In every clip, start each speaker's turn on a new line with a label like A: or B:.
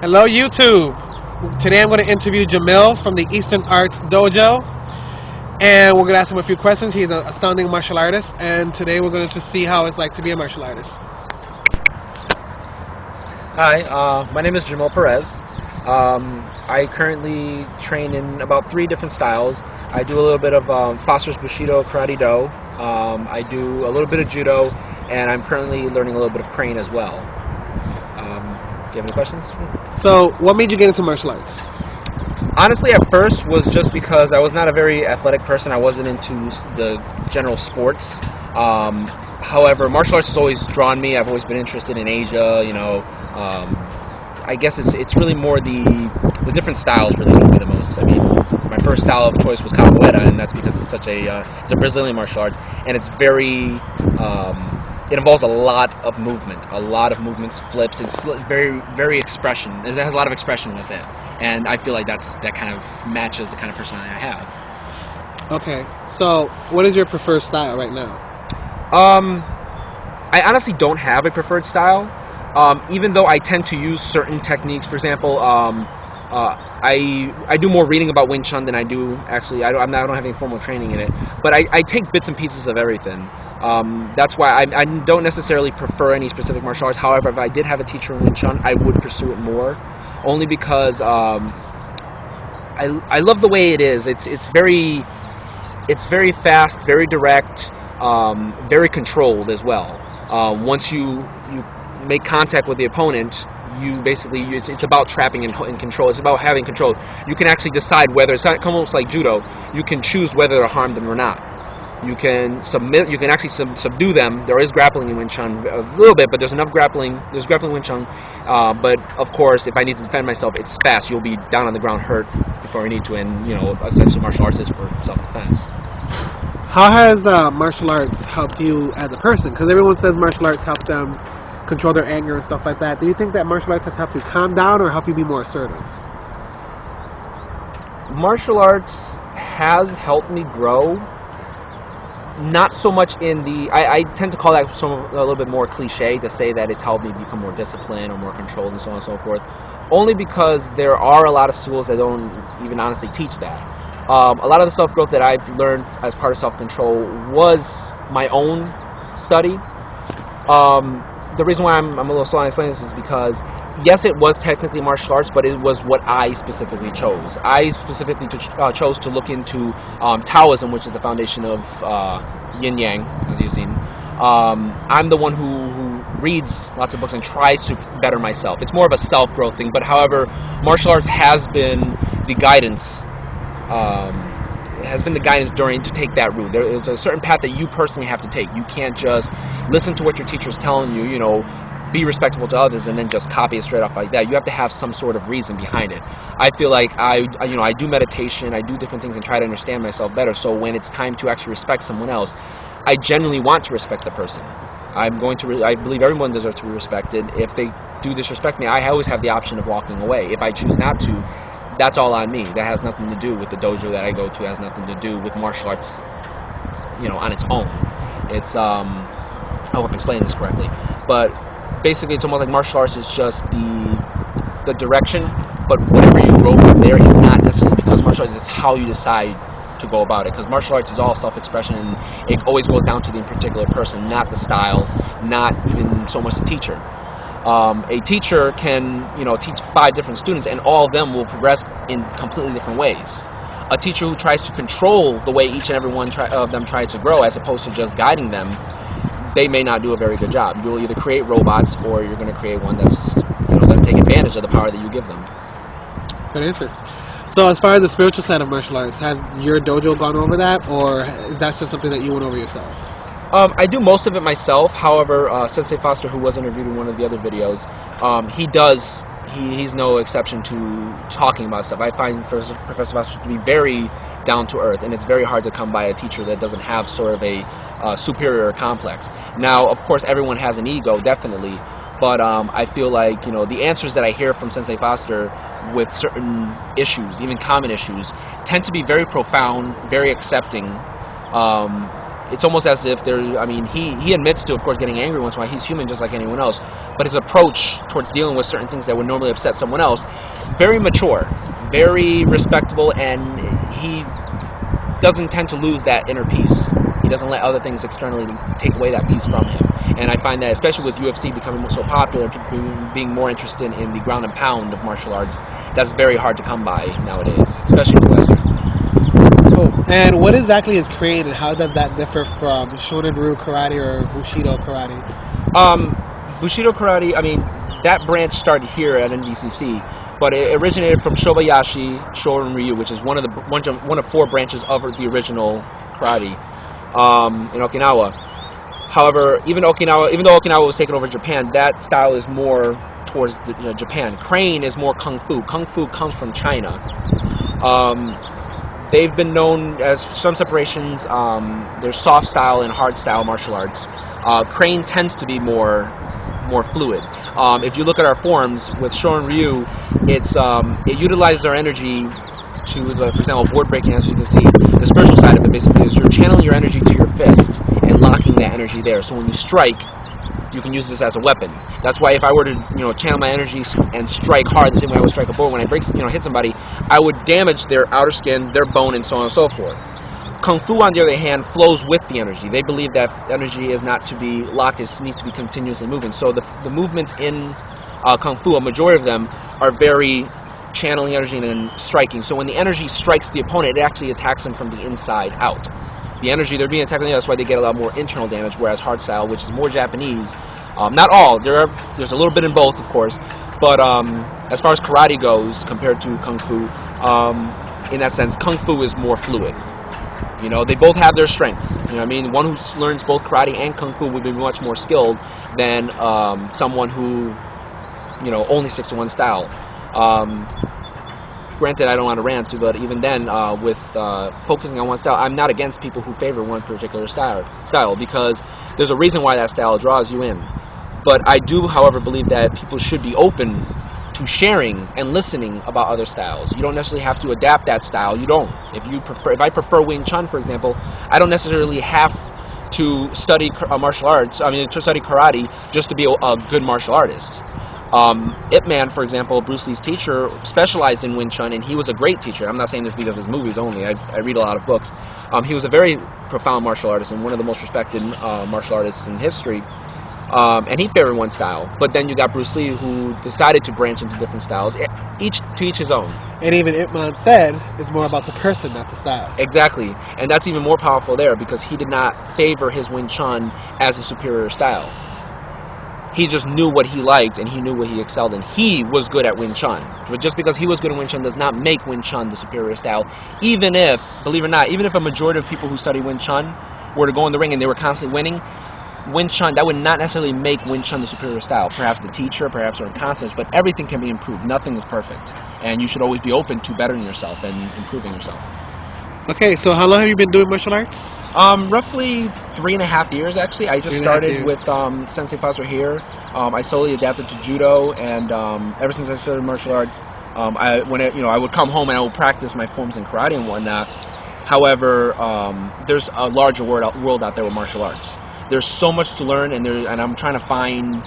A: Hello, YouTube. Today I'm going to interview Jamil from the Eastern Arts Dojo, and we're going to ask him a few questions. He's an astounding martial artist, and today we're going to just see how it's like to be a martial artist.
B: Hi, my name is Jamil Perez. I currently train in about 3 different styles. I do a little bit of Foster's Bushido Karate Do. I do a little bit of Judo, and I'm currently learning a little bit of Crane as well. Do you have any questions?
A: So, what made you get into martial arts?
B: Honestly, at first was just because I was not a very athletic person. I wasn't into the general sports. However, martial arts has always drawn me. I've always been interested in Asia. I guess it's really more the different styles really drew me the most. I mean, my first style of choice was capoeira, and that's because it's such it's a Brazilian martial arts, and it's very it involves a lot of movements, flips. It's very, very expression. It has a lot of expression with it, and I feel like that kind of matches the kind of personality I have.
A: Okay, so what is your preferred style right now?
B: I honestly don't have a preferred style. Even though I tend to use certain techniques. For example, I do more reading about Wing Chun than I do actually. I don't have any formal training in it, but I take bits and pieces of everything. That's why I don't necessarily prefer any specific martial arts. However, if I did have a teacher in Wing Chun, I would pursue it more, only because I love the way it is. It's very fast, very direct, very controlled as well. Once you make contact with the opponent, you basically it's about trapping and control. It's about having control. You can actually decide whether it's almost like judo. You can choose whether to harm them or not. You can submit. You can actually subdue them. There is grappling in Wing Chun a little bit, but there's enough grappling. There's grappling in Wing Chun, but of course, if I need to defend myself, it's fast. You'll be down on the ground hurt before I need to, and essentially martial arts is for self-defense.
A: How has martial arts helped you as a person? Because everyone says martial arts help them control their anger and stuff like that. Do you think that martial arts has helped you calm down or help you be more assertive?
B: Martial arts has helped me grow. Not so much in the... I tend to call that a little bit more cliche to say that it's helped me become more disciplined or more controlled and so on and so forth. Only because there are a lot of schools that don't even honestly teach that. A lot of the self-growth that I've learned as part of self-control was my own study. The reason why I'm a little slow on explaining this is because, yes, it was technically martial arts, but it was what I specifically chose. I specifically chose to look into Taoism, which is the foundation of yin yang, as you've seen. I'm the one who reads lots of books and tries to better myself. It's more of a self-growth thing, but however, martial arts has been the guidance. During to take that route. There's a certain path that you personally have to take. You can't just listen to what your teacher's telling you, be respectful to others and then just copy it straight off like that. You have to have some sort of reason behind it. I feel like I do meditation, I do different things and try to understand myself better. So when it's time to actually respect someone else, I genuinely want to respect the person. I believe everyone deserves to be respected. If they do disrespect me, I always have the option of walking away. If I choose not to, that's all on me. That has nothing to do with the dojo that I go to. It has nothing to do with martial arts, on its own. It's I hope I'm explaining this correctly, but basically, it's almost like martial arts is just the direction. But whatever you grow from there is not necessarily because martial arts. It's how you decide to go about it. Because martial arts is all self-expression, and it always goes down to the particular person, not the style, not even so much the teacher. A teacher can, teach 5 different students, and all of them will progress in completely different ways. A teacher who tries to control the way each and every one of them try to grow, as opposed to just guiding them, they may not do a very good job. You will either create robots, or you're going to create one that's, going to take advantage of the power that you give them.
A: Good answer. So, as far as the spiritual side of martial arts, has your dojo gone over that, or is that just something that you went over yourself?
B: I do most of it myself. However, Sensei Foster, who was interviewed in one of the other videos, he's no exception to talking about stuff. I find Professor Foster to be very down to earth, and it's very hard to come by a teacher that doesn't have sort of a superior complex. Now, of course, everyone has an ego, definitely, but I feel like the answers that I hear from Sensei Foster with certain issues, even common issues, tend to be very profound, very accepting. it's almost as if there. I mean, he admits to, of course, getting angry once in a while. He's human just like anyone else. But his approach towards dealing with certain things that would normally upset someone else, very mature, very respectable, and he doesn't tend to lose that inner peace. He doesn't let other things externally take away that peace from him. And I find that, especially with UFC becoming so popular, people being more interested in the ground and pound of martial arts, that's very hard to come by nowadays, especially in the Western.
A: Cool. And what exactly is Crane, and how does that differ from Shonin-ryu karate or Bushido karate?
B: Bushido karate, I mean, that branch started here at NBCC, but it originated from Shobayashi Shorin-ryu, which is one of 4 branches of the original karate in Okinawa. However, even though Okinawa was taken over Japan, that style is more towards Japan. Crane is more kung fu. Kung fu comes from China. They've been known as some separations. There's soft style and hard style martial arts. Crane tends to be more fluid. If you look at our forms with Shorin Ryu, it utilizes our energy to, for example, board breaking, as you can see. The spiritual side of it basically is you're channeling your energy to your fist and locking that energy there. So when you strike, you can use this as a weapon. That's why if I were to channel my energy and strike hard the same way I would strike a board, when I hit somebody, I would damage their outer skin, their bone, and so on and so forth. Kung Fu, on the other hand, flows with the energy. They believe that energy is not to be locked, it needs to be continuously moving. So the movements in Kung Fu, a majority of them are very channeling energy and striking. So when the energy strikes the opponent, it actually attacks them from the inside out. The energy, they're being attacked on the other, that's why they get a lot more internal damage, whereas hard style, which is more Japanese, not all, there's a little bit in both, of course, but as far as karate goes, compared to Kung Fu, in that sense, Kung Fu is more fluid. They both have their strengths. I mean, one who learns both karate and Kung Fu would be much more skilled than someone who, only sticks to one style. Granted, I don't want to rant, but even then, with focusing on one style, I'm not against people who favor one particular style because there's a reason why that style draws you in. But I do, however, believe that people should be open to sharing and listening about other styles. You don't necessarily have to adapt that style. You don't. If I prefer Wing Chun, for example, I don't necessarily have to study martial arts. To study karate just to be a good martial artist. Ip Man, for example, Bruce Lee's teacher, specialized in Wing Chun, and he was a great teacher. I'm not saying this because of his movies only. I read a lot of books. He was a very profound martial artist and one of the most respected martial artists in history. And he favored one style. But then you got Bruce Lee, who decided to branch into different styles, each to each his own.
A: And even Ip Man said it's more about the person, not the style.
B: Exactly. And that's even more powerful there because he did not favor his Wing Chun as a superior style. He just knew what he liked and he knew what he excelled in. He was good at Wing Chun. But just because he was good at Wing Chun does not make Wing Chun the superior style. Even if, believe it or not, even if a majority of people who study Wing Chun were to go in the ring and they were constantly winning, Wing Chun, that would not necessarily make Wing Chun the superior style. Perhaps the teacher, perhaps certain concepts, but everything can be improved. Nothing is perfect. And you should always be open to bettering yourself and improving yourself.
A: Okay, so how long have you been doing martial arts?
B: Roughly 3.5 years, actually. I just started with Sensei Foster here. I slowly adapted to judo, and ever since I started martial arts, I would come home and I would practice my forms in karate and whatnot. However, there's a larger world out there with martial arts. There's so much to learn, and I'm trying to find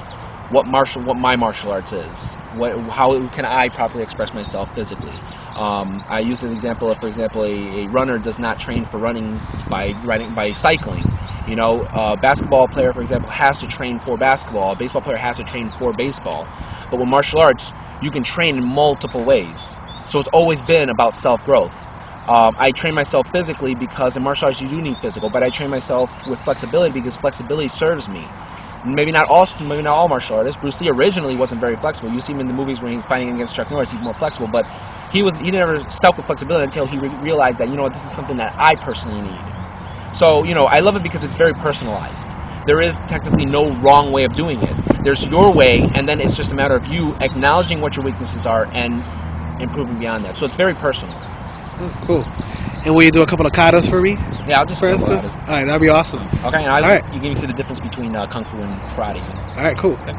B: what my martial arts is. How can I properly express myself physically? I use an example of, for example, a runner does not train for running by cycling. A basketball player, for example, has to train for basketball. A baseball player has to train for baseball. But with martial arts, you can train in multiple ways. So it's always been about self-growth. I train myself physically because in martial arts you do need physical, but I train myself with flexibility because flexibility serves me. Maybe not all martial artists. Bruce Lee originally wasn't very flexible. You see him in the movies when he's fighting against Chuck Norris, he's more flexible, but he never stuck with flexibility until he realized that, this is something that I personally need. So, I love it because it's very personalized. There is technically no wrong way of doing it. There's your way, and then it's just a matter of you acknowledging what your weaknesses are and improving beyond that. So it's very personal.
A: Oh, cool. And will you do a couple of katas for me?
B: Yeah, I'll just
A: for instance. Alright, that'd be awesome.
B: Okay,
A: Alright.
B: You can see the difference between Kung Fu and karate.
A: Alright, cool.
B: Okay.